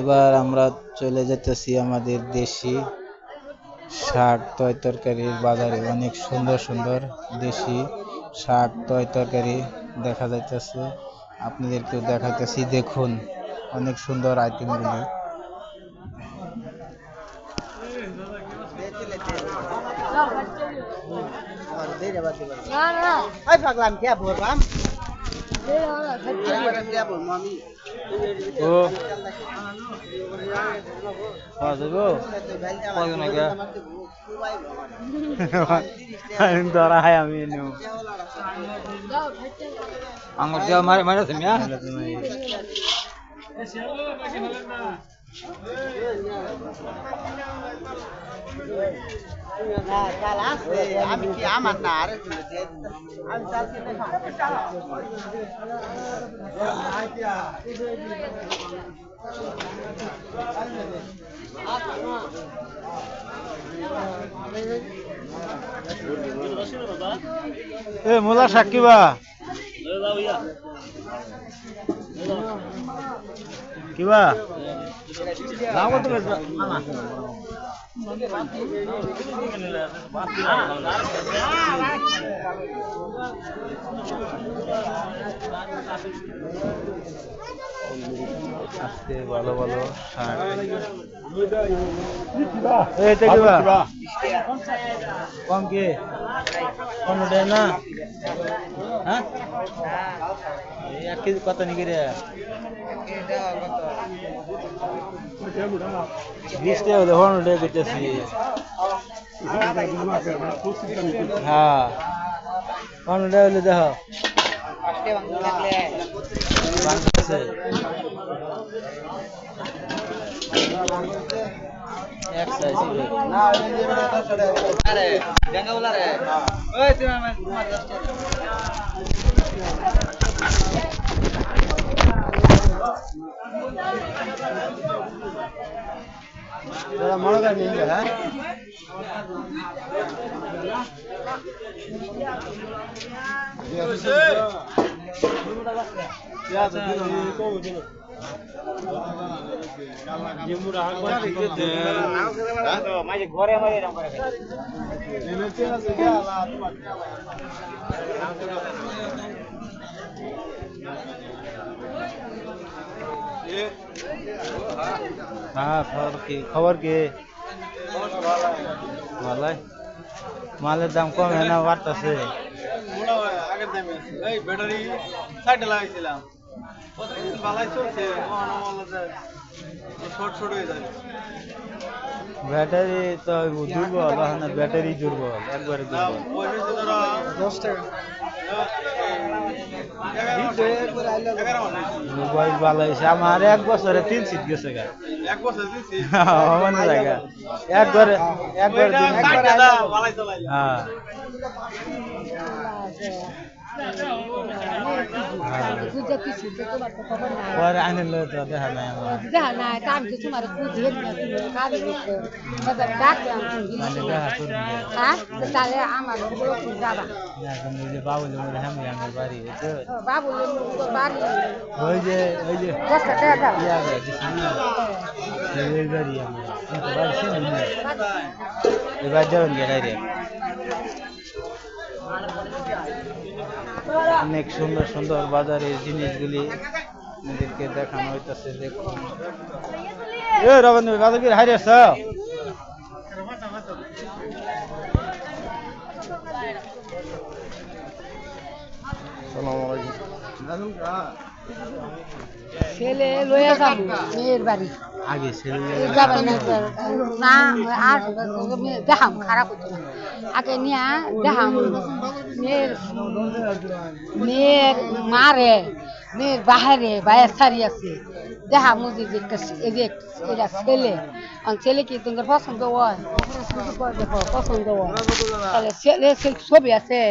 এবার আমরা চলে যেতেছি আমাদের দেশি শাক তরকারির বাজারে। অনেক সুন্দর সুন্দর দেশি শাক তরকারি দেখা যাইতেছে, আপনাদেরকেও দেখাইতেছি। দেখুন অনেক সুন্দর আইটেমগুলি। আমি কি আমার না আরে আমি চালকে এ মোলা শাক কিবা কিবা লাভ কত আজকে ভালো ভালো শাক কম কি 15 টাকা না? হ্যাঁ এক কেজি কত নিকে রে? 20 টাকা হলে 15 টাকা দিতেছি। হ্যাঁ 15 টাকা হলে দেখো এক সাইজ আরে জাঙ্গা বলা রে ওই তুমি তোমার দাদা মনে করেন নিন হ্যাঁ ঘরে হ্যাঁ খবর কি ভালো? মালের দাম কম হয় না বাড়তেছে? ব্যাটারি সাইডে লাগাইছিলাম ভালাই চলছে, ব্যাটারি তো দুর্বল, ব্যাটারি দুর্বল একবারে মোবাইল ভালো হয়েছে আমার। 1 বছরে 3 সিট গেছে গা, 1 বছর জায়গা একবারে হ্যাঁ দেখা নাই ওই যে এবার যাবেন ডাইরেক্ট। অনেক সুন্দর সুন্দর বাজারের জিনিসগুলি আপনাদেরকে দেখানো হইতেছে। দেখুন এ রবীন্দ্র বাজার কি হারিয়ে আসছ? ছেলে লইয়া যাবো মেয়ের বাড়ি আগে ছেলে যাবেন না আর দেখাম খারাপ হতো না আগে নিয়ে দেখাম মেয়ের মারে মেয়ের বাহারে বাইরে সারি আছে দেখা মুজি যে এটা ছেলে ছেলে কি তোমার পছন্দ হয় পছন্দ হয় তাহলে ছেলে ছবি আছে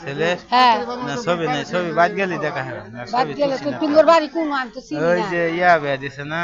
ছেলে হ্যাঁ না ছবি নাই, ছবি বাদ গেলে দেখা হবে না। বাদ গেলে তো তোমার বাড়ি কোন আমি তো চিনি না। ওই যে ইয়া বে দিছে না।